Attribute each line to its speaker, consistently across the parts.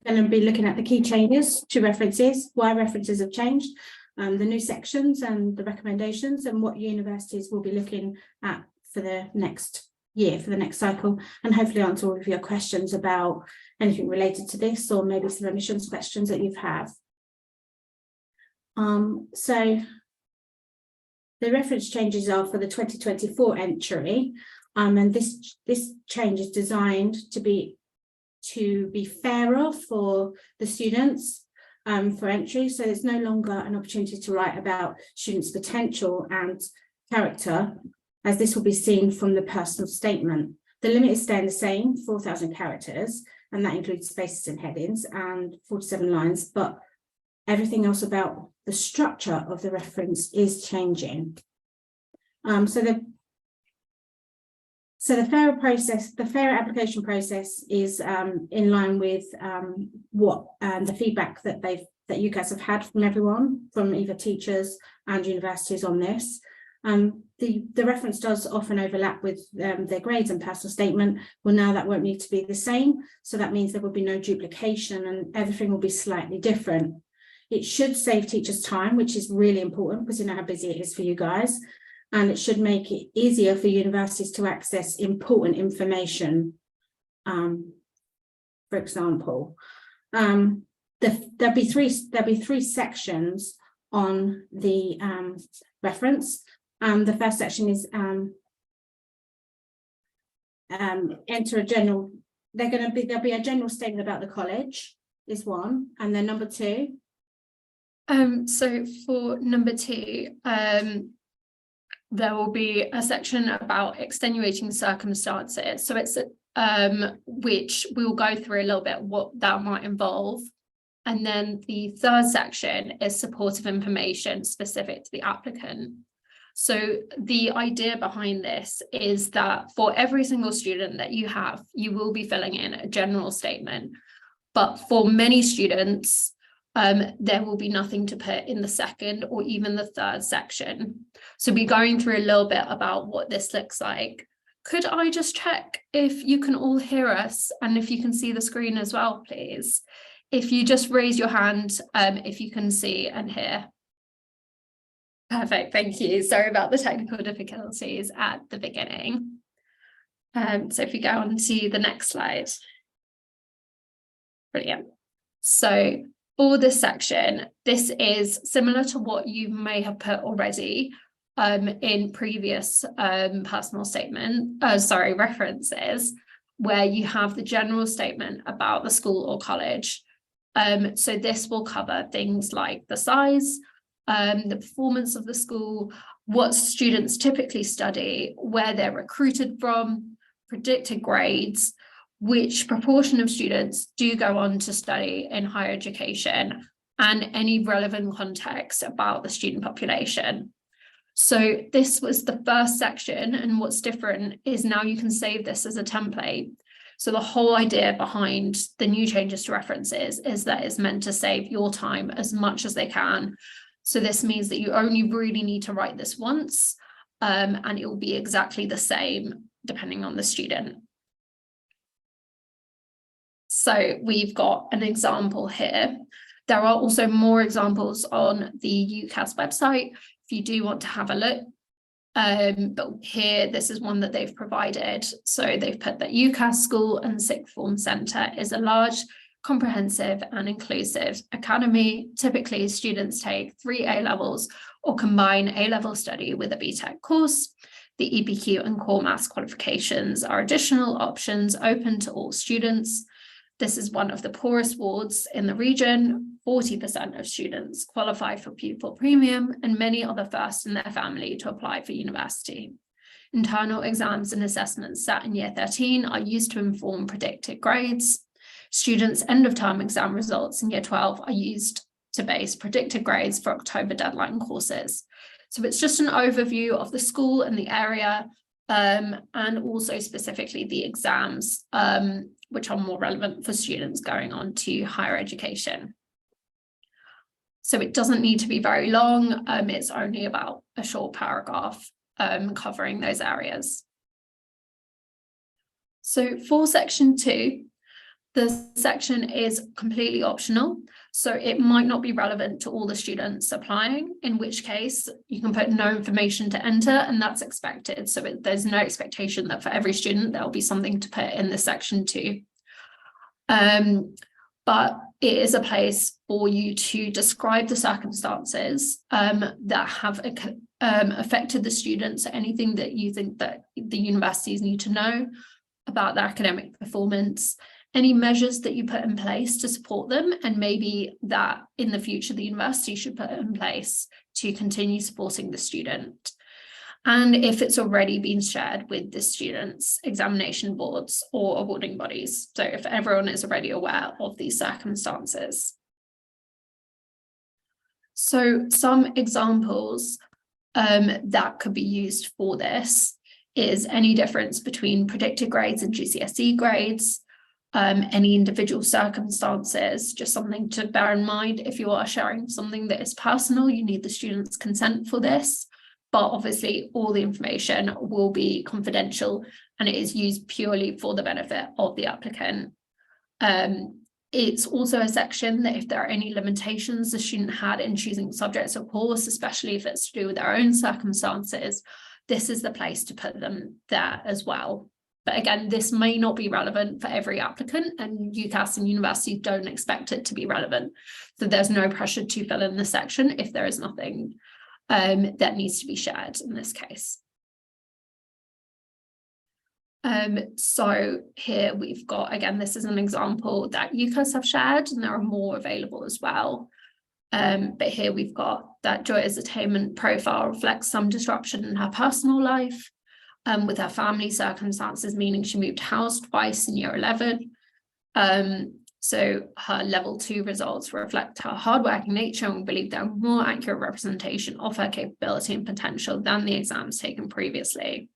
Speaker 1: going to be looking at the key changes to references, why references have changed, the new sections and the recommendations, and what universities will be looking at for the next year, for the next cycle, and hopefully answer all of your questions about anything related to this, or maybe some admissions questions that you've had. So the reference changes are for the 2024 entry, and this change is designed to be fairer for the students for entry. So there's no longer an opportunity to write about students' potential and character, as this will be seen from the personal statement. The limit is staying the same, 4,000 characters, and that includes spaces and headings and 47 lines, but everything else about the structure of the reference is changing. So the fairer application process is in line with what the feedback that UCAS have had from everyone, from either teachers and universities on this. The reference does often overlap with their grades and personal statement. Well, now that won't need to be the same, so that means there will be no duplication and everything will be slightly different. It should save teachers time, which is really important because you know how busy it is for you guys. And it should make it easier for universities to access important information. For example, there'll be three sections on the reference. The first section is enter a general. There'll be a general statement about the college is one, and then number two.
Speaker 2: So for number two, there will be a section about extenuating circumstances. So it's which we will go through a little bit what that might involve. And then the third section is supportive information specific to the applicant. So the idea behind this is that for every single student that you have, you will be filling in a general statement. But for many students, there will be nothing to put in the second or even the third section. So we're going through a little bit about what this looks like. Could I just check if you can all hear us and if you can see the screen as well, please? If you just raise your hand, if you can see and hear. Perfect, thank you. Sorry about the technical difficulties at the beginning. So if you go on to the next slide. Brilliant. So for this section, this is similar to what you may have put already in previous personal statement, references, where you have the general statement about the school or college. So this will cover things like the size, the performance of the school, what students typically study, where they're recruited from, predicted grades, which proportion of students do go on to study in higher education, and any relevant context about the student population. So this was the first section, and what's different is now you can save this as a template. So the whole idea behind the new changes to references is that it's meant to save your time as much as they can. So this means that you only really need to write this once, and it will be exactly the same depending on the student. So we've got an example here. There are also more examples on the UCAS website if you do want to have a look. But here, this is one that they've provided. So they've put that UCAS School and Sixth Form Centre is a large, comprehensive and inclusive academy. Typically, students take 3 A-levels or combine A-level study with a BTEC course. The EPQ and core maths qualifications are additional options open to all students. This is one of the poorest wards in the region. 40% of students qualify for pupil premium, and many are the first in their family to apply for university. Internal exams and assessments sat in year 13 are used to inform predicted grades. Students' end of term exam results in year 12 are used to base predicted grades for October deadline courses. So it's just an overview of the school and the area, and also specifically the exams, which are more relevant for students going on to higher education. So it doesn't need to be very long. It's only about a short paragraph covering those areas. So for section 2, The section is completely optional, so it might not be relevant to all the students applying, in which case you can put no information to enter, and that's expected. So there's no expectation that for every student there'll be something to put in this section too. But it is a place for you to describe the circumstances that have affected the students, anything that you think that the universities need to know about their academic performance, any measures that you put in place to support them, and maybe that in the future the university should put in place to continue supporting the student. And if it's already been shared with the students' examination boards or awarding bodies. So if everyone is already aware of these circumstances. So some examples that could be used for this is any difference between predicted grades and GCSE grades, any individual circumstances, just something to bear in mind. If you are sharing something that is personal, you need the student's consent for this, but obviously all the information will be confidential and it is used purely for the benefit of the applicant. It's also a section that if there are any limitations the student had in choosing subjects or course, especially if it's to do with their own circumstances, this is the place to put them there as well. But again, this may not be relevant for every applicant, and UCAS and universities don't expect it to be relevant. So there's no pressure to fill in the section if there is nothing that needs to be shared in this case. So here we've got, again, this is an example that UCAS have shared, and there are more available as well. But here we've got that Joya's attainment profile reflects some disruption in her personal life, with her family circumstances, meaning she moved house twice in year 11. So her level 2 results reflect her hardworking nature, and we believe they're a more accurate representation of her capability and potential than the exams taken previously.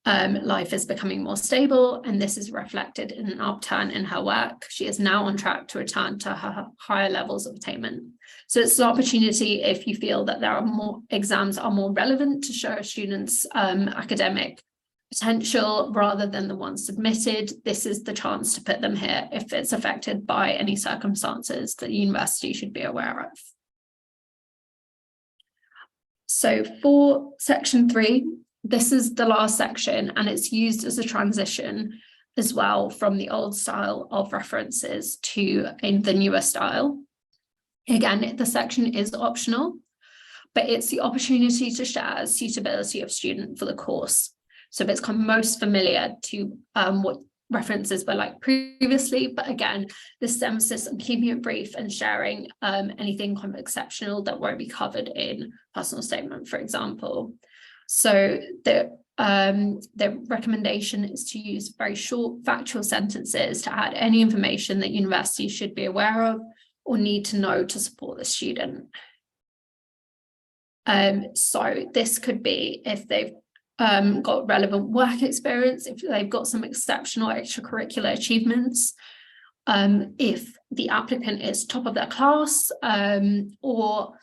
Speaker 2: Life is becoming more stable, and this is reflected in an upturn in her work. She is now on track to return to her higher levels of attainment. So it's an opportunity, if you feel that there are more exams are more relevant to show a student's academic potential rather than the ones submitted, this is the chance to put them here if it's affected by any circumstances that the university should be aware of. So for section 3, this is the last section, and it's used as a transition as well from the old style of references to the newer style. Again, the section is optional, but it's the opportunity to share suitability of student for the course. So it's kind of most familiar to what references were like previously, but again, this emphasis on keeping it brief and sharing anything kind of exceptional that won't be covered in personal statement, for example. So the recommendation is to use very short factual sentences to add any information that universities should be aware of or need to know to support the student. So this could be if they've got relevant work experience, if they've got some exceptional extracurricular achievements, if the applicant is top of their class, or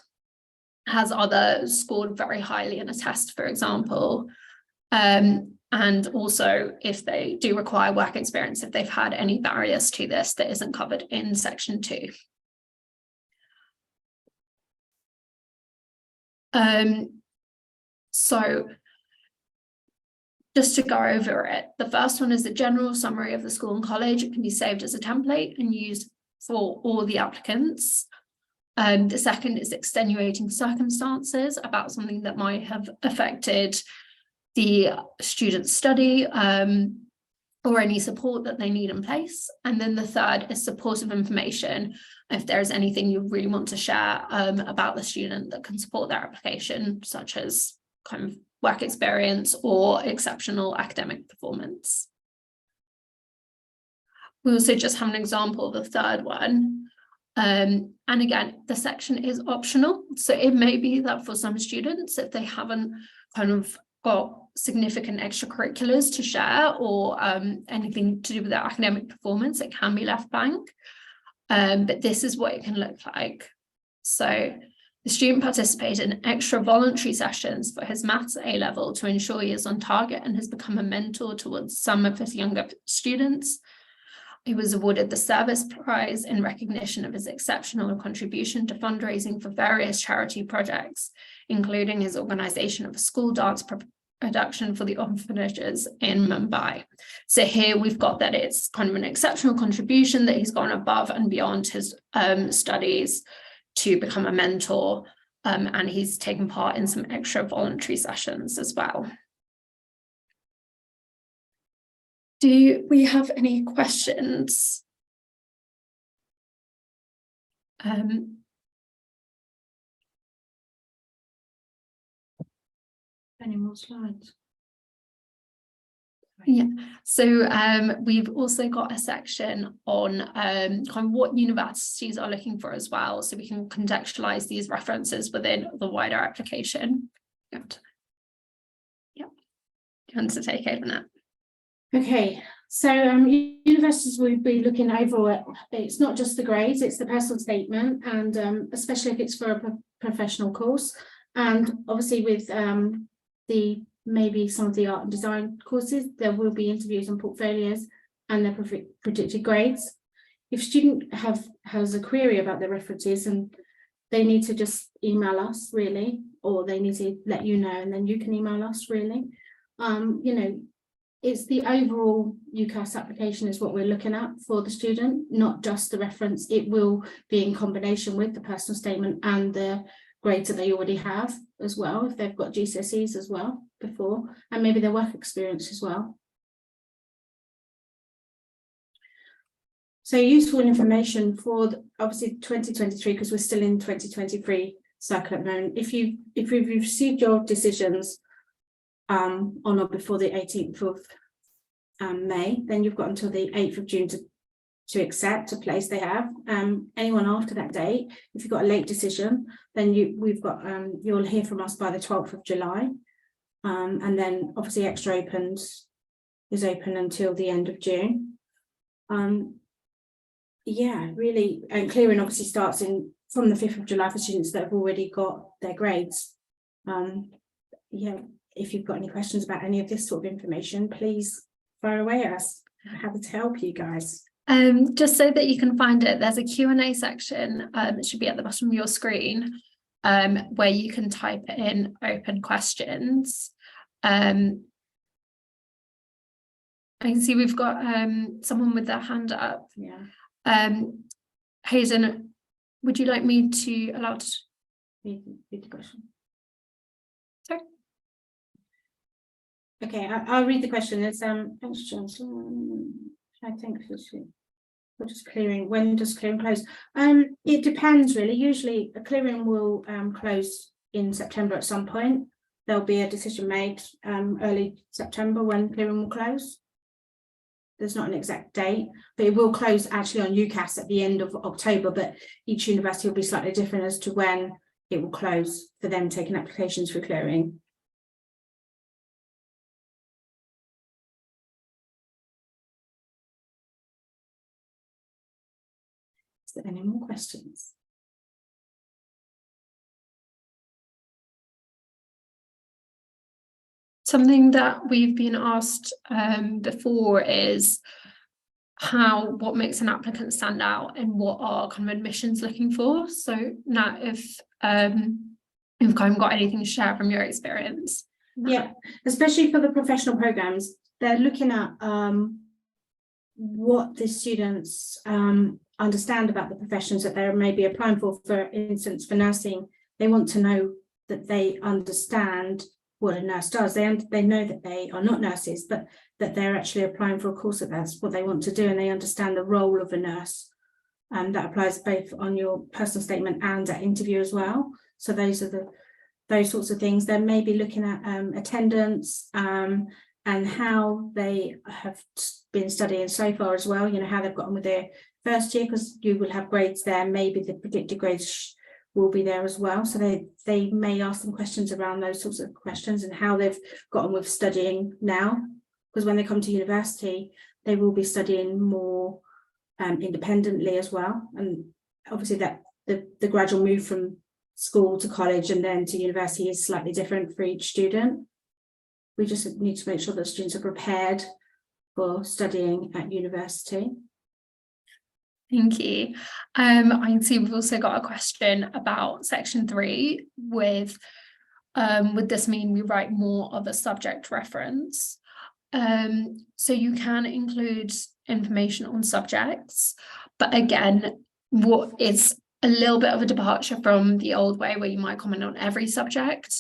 Speaker 2: has scored very highly in a test, for example, and also if they do require work experience, if they've had any barriers to this that isn't covered in section 2. So just to go over it, the first one is a general summary of the school and college. It can be saved as a template and used for all the applicants. The second is extenuating circumstances about something that might have affected the student's study or any support that they need in place. And then the third is supportive information. If there's anything you really want to share about the student that can support their application, such as kind of work experience or exceptional academic performance. We also just have an example of the third one. And again, the section is optional. So it may be that for some students, if they haven't kind of got significant extracurriculars to share or anything to do with their academic performance, it can be left blank. But this is what it can look like. So the student participated in extra voluntary sessions for his maths A-level to ensure he is on target and has become a mentor towards some of his younger students. He was awarded the Service Prize in recognition of his exceptional contribution to fundraising for various charity projects, including his organisation of a school dance production for the orphanages in Mumbai. So here we've got that it's kind of an exceptional contribution, that he's gone above and beyond his studies to become a mentor, and he's taken part in some extra voluntary sessions as well. Do we have any questions?
Speaker 1: Any more slides?
Speaker 2: Yeah, so we've also got a section on kind of what universities are looking for as well, so we can contextualize these references within the wider application. Yeah, do you want to take over now?
Speaker 1: Okay, so universities will be looking over it. It's not just the grades, it's the personal statement, and especially if it's for a professional course. And obviously with maybe some of the art and design courses, there will be interviews and portfolios and their predicted grades. If a student has a query about their references, and they need to just email us really, or they need to let you know, and then you can email us really. You know, it's the overall UCAS application is what we're looking at for the student, not just the reference. It will be in combination with the personal statement and the grades that they already have as well, if they've got GCSEs as well before, and maybe their work experience as well. So useful information for obviously 2023, because we're still in 2023 cycle at the moment. If you've received your decisions on or before the 18th of May, then you've got until the 8th of June to accept a place they have. Anyone after that date, if you've got a late decision, then you'll hear from us by the 12th of July. And then obviously extra opens is open until the end of June. Yeah, really, and clearing obviously starts from the 5th of July for students that have already got their grades. Yeah, if you've got any questions about any of this sort of information, please fire away at us. I'm happy to help you guys.
Speaker 2: Just so that you can find it, there's a Q&A section. It should be at the bottom of your screen, where you can type in open questions. I can see we've got someone with their hand up.
Speaker 1: Yeah.
Speaker 2: Hazen, would you like me to allow to
Speaker 1: Read the question?
Speaker 2: Sorry.
Speaker 1: Okay, I'll read the question. It's thanks, Johnson. I think we're just clearing. When does clearing close? It depends really. Usually a clearing will close in September at some point. There'll be a decision made early September when clearing will close. There's not an exact date, but it will close actually on UCAS at the end of October, but each university will be slightly different as to when it will close for them taking applications for clearing. Is there any more questions?
Speaker 2: Something that we've been asked before is what makes an applicant stand out and what are kind of admissions looking for. So now if you've kind of got anything to share from your experience.
Speaker 1: Yeah, especially for the professional programs, they're looking at what the students understand about the professions that they're maybe applying for instance, for nursing. They want to know that they understand what a nurse does. They know that they are not nurses, but that they're actually applying for a course that's what they want to do, and they understand the role of a nurse. And that applies both on your personal statement and at interview as well. So those sorts of things. They may be looking at attendance and how they have been studying so far as well, you know, how they've gotten with their first year, because you will have grades there. Maybe the predicted grades will be there as well. So they may ask them questions around those sorts of questions and how they've gotten with studying now, because when they come to university, they will be studying more independently as well. And obviously that the gradual move from school to college and then to university is slightly different for each student. We just need to make sure that students are prepared for studying at university.
Speaker 2: Thank you. I can see we've also got a question about section 3 with would this mean we write more of a subject reference? So you can include information on subjects, but again, what is a little bit of a departure from the old way where you might comment on every subject.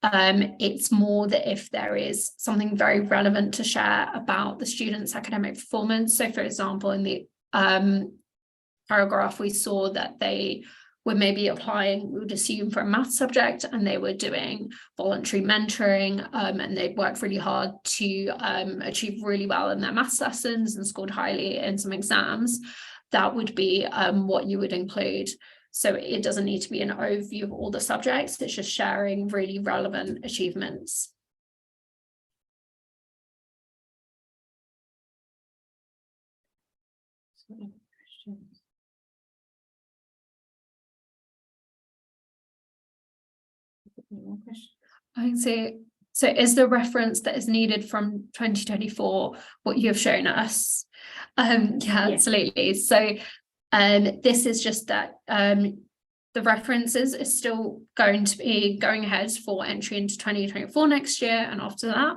Speaker 2: It's more that if there is something very relevant to share about the student's academic performance. So for example, in the paragraph, we saw that they were maybe applying, we would assume, for a math subject, and they were doing voluntary mentoring, and they'd worked really hard to achieve really well in their maths lessons and scored highly in some exams. That would be what you would include. So it doesn't need to be an overview of all the subjects, it's just sharing really relevant achievements. I can see. So is the reference that is needed from 2024 what you have shown us? Yeah, absolutely. So this is just that the references is still going to be going ahead for entry into 2024 next year and after that,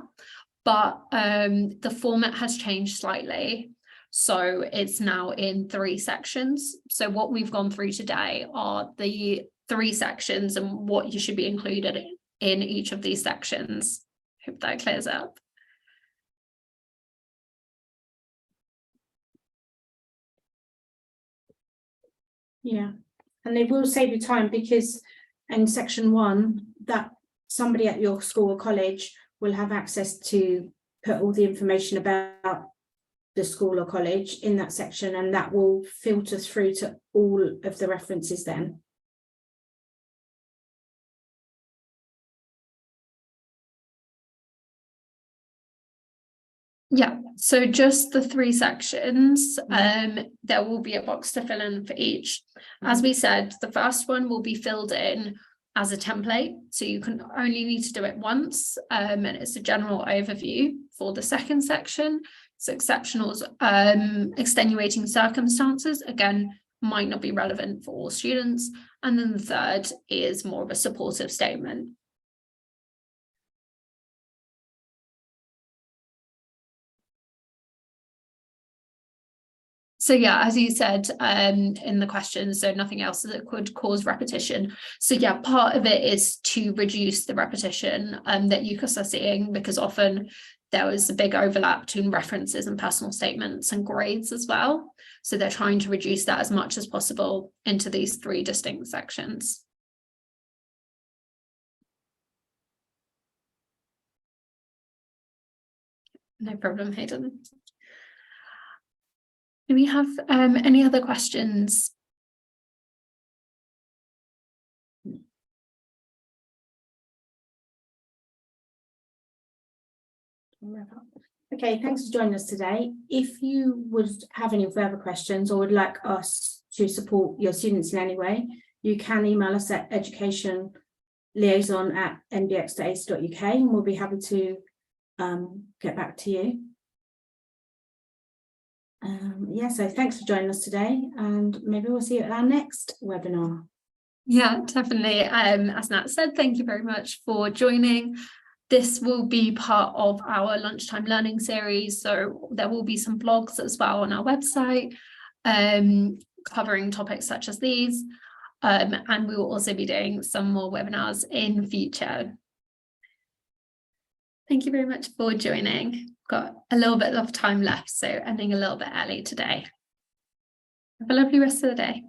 Speaker 2: but the format has changed slightly. So it's now in 3 sections. So what we've gone through today are the 3 sections and what you should be included in each of these sections. Hope that clears up.
Speaker 1: Yeah, and they will save you time, because in section 1 that somebody at your school or college will have access to put all the information about the school or college in that section, and that will filter through to all of the references then.
Speaker 2: Yeah, so just the 3 sections, there will be a box to fill in for each. As we said, the first one will be filled in as a template, so you can only need to do it once, and it's a general overview. For the second section, so exceptionals, extenuating circumstances, again, might not be relevant for all students. And then the third is more of a supportive statement. So yeah, as you said in the questions, so nothing else that could cause repetition. So yeah, part of it is to reduce the repetition that UCAS are seeing, because often there was a big overlap between references and personal statements and grades as well. So they're trying to reduce that as much as possible into these 3 distinct sections. No problem, Hayden. Do we have any other questions?
Speaker 1: Okay, thanks for joining us today. If you would have any further questions or would like us to support your students in any way, you can email us at educationliaison@nbx.ac.uk, and we'll be happy to get back to you. Yeah, so thanks for joining us today, and maybe we'll see you at our next webinar.
Speaker 2: Yeah, definitely. As Nat said, thank you very much for joining. This will be part of our Lunchtime Learning series, so there will be some blogs as well on our website covering topics such as these, and we will also be doing some more webinars in future. Thank you very much for joining. Got a little bit of time left, so ending a little bit early today. Have a lovely rest of the day.